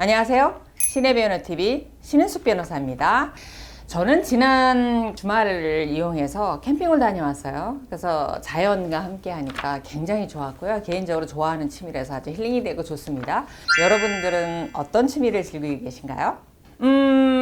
안녕하세요. 신의 변호TV 신은숙 변호사입니다. 저는 지난 주말을 이용해서 캠핑을 다녀왔어요. 그래서 자연과 함께 하니까 굉장히 좋았고요. 개인적으로 좋아하는 취미라서 아주 힐링이 되고 좋습니다. 여러분들은 어떤 취미를 즐기고 계신가요?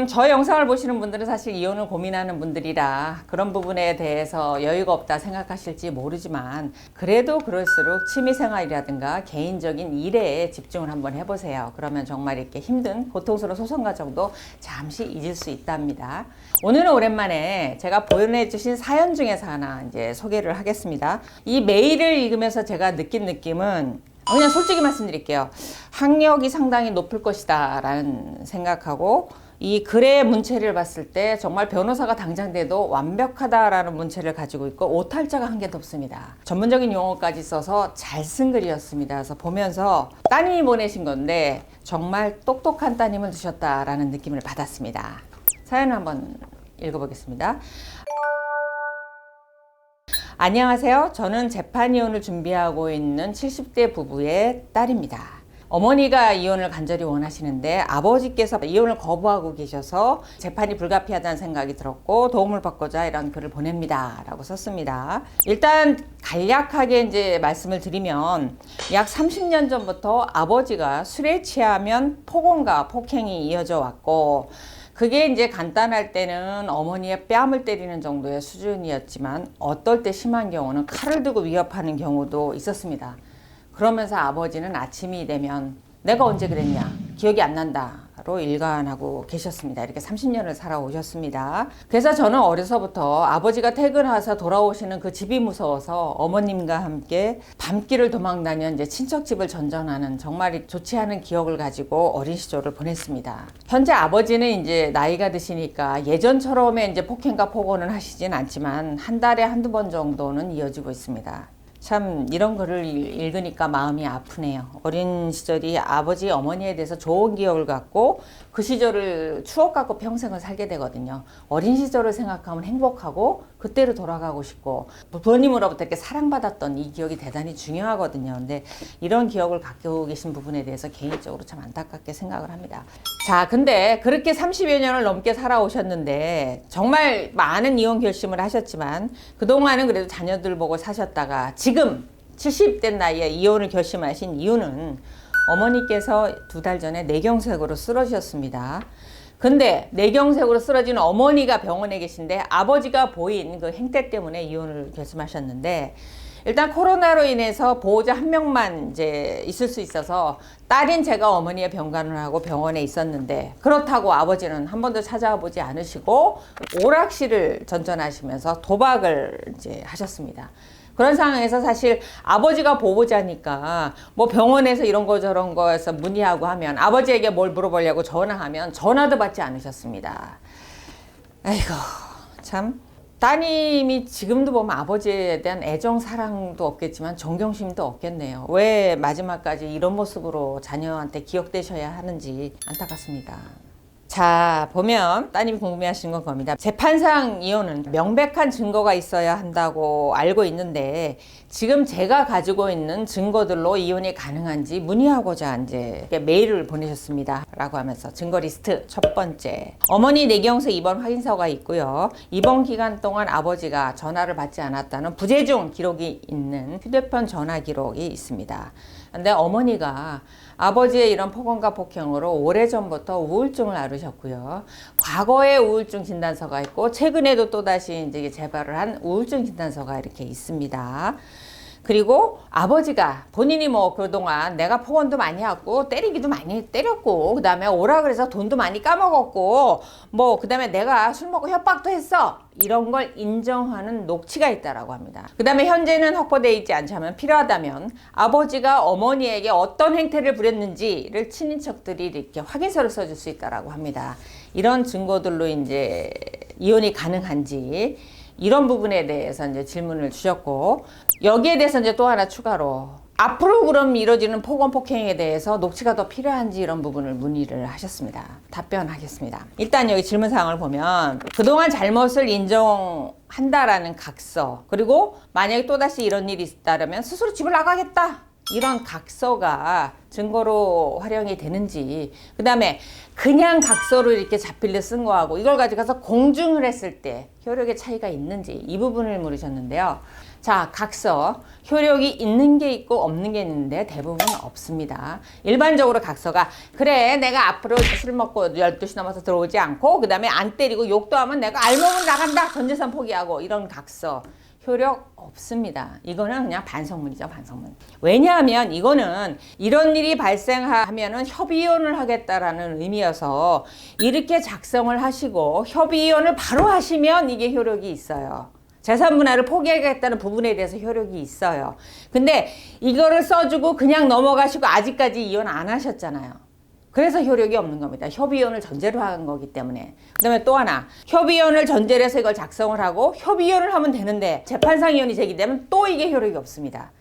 저 영상을 보시는 분들은 사실 이혼을 고민하는 분들이라 그런 부분에 대해서 여유가 없다 생각하실지 모르지만 그래도 그럴수록 취미생활이라든가 개인적인 일에 집중을 한번 해보세요. 그러면 정말 이렇게 힘든 고통스러운 소송 과정도 잠시 잊을 수 있답니다. 오늘은 오랜만에 제가 보내주신 사연 중에서 하나 이제 소개를 하겠습니다. 이 메일을 읽으면서 제가 느낀 느낌은 그냥 솔직히 말씀드릴게요. 학력이 상당히 높을 것이다 라는 생각하고 이 글의 문체를 봤을 때 정말 변호사가 당장돼도 완벽하다라는 문체를 가지고 있고 오탈자가 한 개도 없습니다. 전문적인 용어까지 써서 잘 쓴 글이었습니다. 그래서 보면서 따님이 보내신 건데 정말 똑똑한 따님을 두셨다라는 느낌을 받았습니다. 사연을 한번 읽어보겠습니다. 안녕하세요. 저는 재판 이혼을 준비하고 있는 70대 부부의 딸입니다. 어머니가 이혼을 간절히 원하시는데 아버지께서 이혼을 거부하고 계셔서 재판이 불가피하다는 생각이 들었고 도움을 받고자 이런 글을 보냅니다. 라고 썼습니다. 일단 간략하게 이제 말씀을 드리면 약 30년 전부터 아버지가 술에 취하면 폭언과 폭행이 이어져 왔고 그게 이제 간단할 때는 어머니의 뺨을 때리는 정도의 수준이었지만 어떨 때 심한 경우는 칼을 들고 위협하는 경우도 있었습니다. 그러면서 아버지는 아침이 되면 내가 언제 그랬냐 기억이 안 난다로 일관하고 계셨습니다. 이렇게 30년을 살아오셨습니다. 그래서 저는 어려서부터 아버지가 퇴근해서 돌아오시는 그 집이 무서워서 어머님과 함께 밤길을 도망다녀 이제 친척집을 전전하는 정말 좋지 않은 기억을 가지고 어린 시절을 보냈습니다. 현재 아버지는 이제 나이가 드시니까 예전처럼의 이제 폭행과 폭언은 하시진 않지만 한 달에 한두 번 정도는 이어지고 있습니다. 참 이런 글을 읽으니까 마음이 아프네요. 어린 시절이 아버지 어머니에 대해서 좋은 기억을 갖고 그 시절을 추억 갖고 평생을 살게 되거든요. 어린 시절을 생각하면 행복하고 그때로 돌아가고 싶고 부모님으로부터 이렇게 사랑받았던 이 기억이 대단히 중요하거든요. 근데 이런 기억을 갖고 계신 부분에 대해서 개인적으로 참 안타깝게 생각을 합니다. 자, 근데 그렇게 30여 년을 넘게 살아오셨는데 정말 많은 이혼 결심을 하셨지만 그동안은 그래도 자녀들 보고 사셨다가 지금 70대 나이에 이혼을 결심하신 이유는 어머니께서 2달 전에 뇌경색으로 쓰러지셨습니다. 근데 뇌경색으로 쓰러진 어머니가 병원에 계신데 아버지가 보인 그 행태 때문에 이혼을 결심하셨는데 일단 코로나로 인해서 보호자 한 명만 이제 있을 수 있어서 딸인 제가 어머니의 병간을 하고 병원에 있었는데 그렇다고 아버지는 한 번도 찾아와 보지 않으시고 오락실을 전전하시면서 도박을 이제 하셨습니다. 그런 상황에서 사실 아버지가 보호자니까 뭐 병원에서 이런 거 저런 거에서 문의하고 하면 아버지에게 뭘 물어보려고 전화하면 전화도 받지 않으셨습니다. 아이고 참 따님이 지금도 보면 아버지에 대한 애정 사랑도 없겠지만 존경심도 없겠네요. 왜 마지막까지 이런 모습으로 자녀한테 기억되셔야 하는지 안타깝습니다. 자, 보면 따님이 궁금해하시는 건 겁니다. 재판상 이혼은 명백한 증거가 있어야 한다고 알고 있는데 지금 제가 가지고 있는 증거들로 이혼이 가능한지 문의하고자 이제 메일을 보내셨습니다. 라고 하면서 증거 리스트 첫 번째. 어머니 뇌경색 입원 확인서가 있고요. 입원 기간 동안 아버지가 전화를 받지 않았다는 부재중 기록이 있는 휴대폰 전화 기록이 있습니다. 근데 어머니가 아버지의 이런 폭언과 폭행으로 오래전부터 우울증을 앓으셨고요. 과거에 우울증 진단서가 있고 최근에도 또다시 이제 재발을 한 우울증 진단서가 이렇게 있습니다. 그리고 아버지가 본인이 뭐 그동안 내가 폭언도 많이 하고 때리기도 많이 때렸고 그 다음에 오라 그래서 돈도 많이 까먹었고 뭐 그 다음에 내가 술 먹고 협박도 했어 이런 걸 인정하는 녹취가 있다라고 합니다. 그 다음에 현재는 확보되어 있지 않지만 필요하다면 아버지가 어머니에게 어떤 행태를 부렸는지를 친인척들이 이렇게 확인서를 써줄 수 있다라고 합니다. 이런 증거들로 이제 이혼이 가능한지 이런 부분에 대해서 이제 질문을 주셨고 여기에 대해서 이제 또 하나 추가로 앞으로 그럼 이뤄지는 폭언 폭행에 대해서 녹취가 더 필요한지 이런 부분을 문의를 하셨습니다. 답변하겠습니다. 일단 여기 질문 사항을 보면 그동안 잘못을 인정한다라는 각서 그리고 만약에 또다시 이런 일이 있다면 스스로 집을 나가겠다 이런 각서가 증거로 활용이 되는지, 그 다음에 그냥 각서로 이렇게 자필로 쓴 거하고 이걸 가져가서 공증을 했을 때 효력의 차이가 있는지, 이 부분을 물으셨는데요. 자, 각서 효력이 있는 게 있고 없는 게 있는데 대부분 없습니다. 일반적으로 각서가 그래 내가 앞으로 술 먹고 12시 넘어서 들어오지 않고 그 다음에 안 때리고 욕도 하면 내가 알몸은 나간다, 전 재산 포기하고, 이런 각서 효력 없습니다. 이거는 그냥 반성문이죠, 반성문. 왜냐하면 이거는 이런 일이 발생하면은 협의혼을 하겠다라는 의미여서 이렇게 작성을 하시고 협의혼을 바로 하시면 이게 효력이 있어요. 재산 분할을 포기하겠다는 부분에 대해서 효력이 있어요. 근데 이거를 써주고 그냥 넘어가시고 아직까지 이혼 안 하셨잖아요. 그래서 효력이 없는 겁니다. 협의혼을 전제로 한 거기 때문에. 그 다음에 또 하나, 협의혼을 전제로 해서 이걸 작성을 하고 협의혼을 하면 되는데 재판상 이혼이 제기되면 또 이게 효력이 없습니다.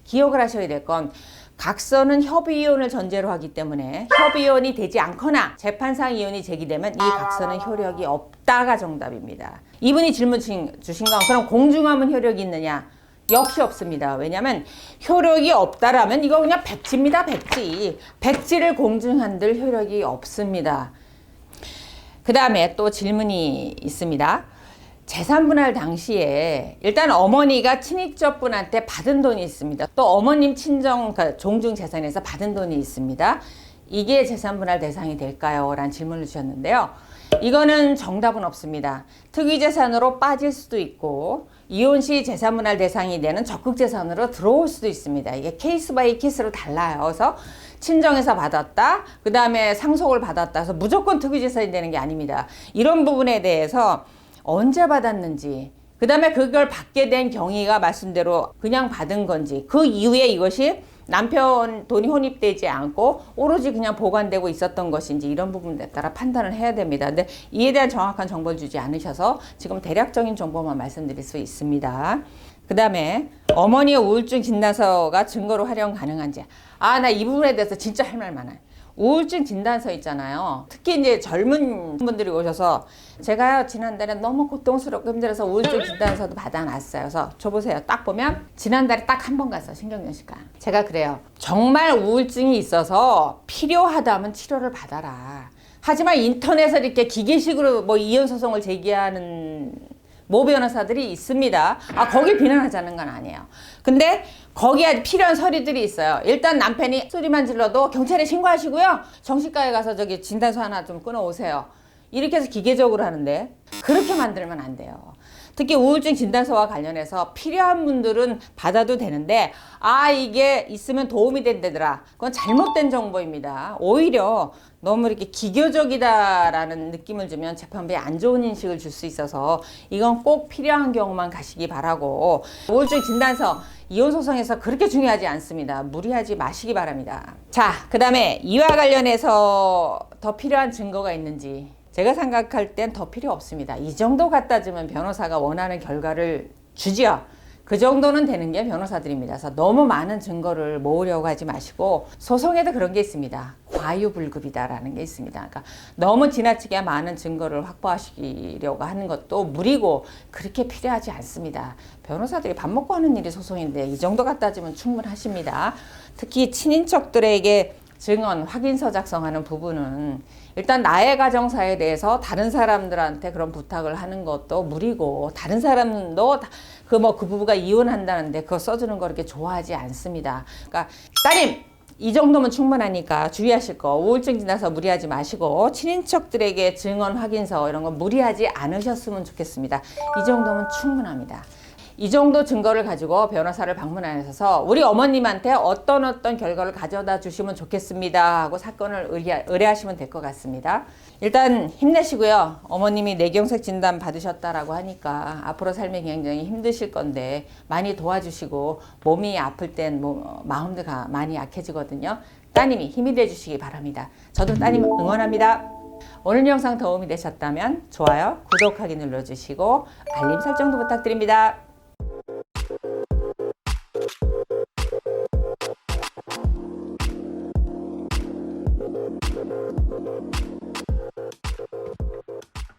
기억을 하셔야 될 건 각서는 협의혼을 전제로 하기 때문에 협의혼이 되지 않거나 재판상 이혼이 제기되면 이 각서는 효력이 없다가 정답입니다. 이분이 질문 주신 건 그럼 공증하면 효력이 있느냐? 역시 없습니다. 왜냐하면 효력이 없다라면 이거 그냥 백지입니다. 백지. 백지를 공증한들 효력이 없습니다. 그 다음에 또 질문이 있습니다. 재산분할 당시에 일단 어머니가 친인척분한테 받은 돈이 있습니다. 또 어머님 친정 종중 재산에서 받은 돈이 있습니다. 이게 재산분할 대상이 될까요? 라는 질문을 주셨는데요. 이거는 정답은 없습니다. 특위재산으로 빠질 수도 있고 이혼 시 재산분할 대상이 되는 적극재산으로 들어올 수도 있습니다. 이게 케이스 바이 케이스로 달라요. 그래서 친정에서 받았다, 그 다음에 상속을 받았다 해서 무조건 특위재산이 되는 게 아닙니다. 이런 부분에 대해서 언제 받았는지, 그 다음에 그걸 받게 된 경위가 말씀대로 그냥 받은 건지, 그 이후에 이것이 남편 돈이 혼입되지 않고 오로지 그냥 보관되고 있었던 것인지, 이런 부분에 따라 판단을 해야 됩니다. 근데 이에 대한 정확한 정보를 주지 않으셔서 지금 대략적인 정보만 말씀드릴 수 있습니다. 그 다음에 어머니의 우울증 진단서가 증거로 활용 가능한지. 아, 나 이 부분에 대해서 진짜 할 말 많아요. 우울증 진단서 있잖아요. 특히 이제 젊은 분들이 오셔서 제가요 지난달에 너무 고통스럽고 힘들어서 우울증 진단서도 받아놨어요. 그래서 줘보세요. 딱 보면 지난달에 딱 한 번 갔어, 신경정신과. 제가 그래요. 정말 우울증이 있어서 필요하다면 치료를 받아라. 하지만 인터넷에 이렇게 기계식으로 뭐 이혼 소송을 제기하는 모 변호사들이 있습니다. 아, 거길 비난하자는 건 아니에요. 근데 거기에 필요한 서류들이 있어요. 일단 남편이 소리만 질러도 경찰에 신고하시고요. 정신과에 가서 저기 진단서 하나 좀 끊어오세요. 이렇게 해서 기계적으로 하는데 그렇게 만들면 안 돼요. 특히 우울증 진단서와 관련해서 필요한 분들은 받아도 되는데, 아, 이게 있으면 도움이 된다더라. 그건 잘못된 정보입니다. 오히려 너무 이렇게 기교적이다라는 느낌을 주면 재판부에 안 좋은 인식을 줄 수 있어서 이건 꼭 필요한 경우만 가시기 바라고, 우울증 진단서 이혼소송에서 그렇게 중요하지 않습니다. 무리하지 마시기 바랍니다. 자, 그 다음에 이와 관련해서 더 필요한 증거가 있는지, 제가 생각할 땐 더 필요 없습니다. 이 정도 갖다 주면 변호사가 원하는 결과를 주지요. 그 정도는 되는 게 변호사들입니다. 그래서 너무 많은 증거를 모으려고 하지 마시고, 소송에도 그런 게 있습니다. 과유불급이다라는 게 있습니다. 그러니까 너무 지나치게 많은 증거를 확보하시려고 하는 것도 무리고 그렇게 필요하지 않습니다. 변호사들이 밥 먹고 하는 일이 소송인데 이 정도 갖다 주면 충분하십니다. 특히 친인척들에게 증언, 확인서 작성하는 부분은 일단 나의 가정사에 대해서 다른 사람들한테 그런 부탁을 하는 것도 무리고, 다른 사람도 그 부부가 이혼한다는데 그거 써주는 거 그렇게 좋아하지 않습니다. 그러니까 따님! 이 정도면 충분하니까 주의하실 거, 우울증 지나서 무리하지 마시고 친인척들에게 증언 확인서 이런 거 무리하지 않으셨으면 좋겠습니다. 이 정도면 충분합니다. 이 정도 증거를 가지고 변호사를 방문하셔서 우리 어머님한테 어떤 결과를 가져다 주시면 좋겠습니다 하고 사건을 의뢰하시면 될 것 같습니다. 일단 힘내시고요. 어머님이 뇌경색 진단 받으셨다라고 하니까 앞으로 삶이 굉장히 힘드실 건데 많이 도와주시고, 몸이 아플 땐 마음도 많이 약해지거든요. 따님이 힘이 돼주시기 바랍니다. 저도 따님 응원합니다. 오늘 영상 도움이 되셨다면 좋아요, 구독하기 눌러주시고 알림 설정도 부탁드립니다.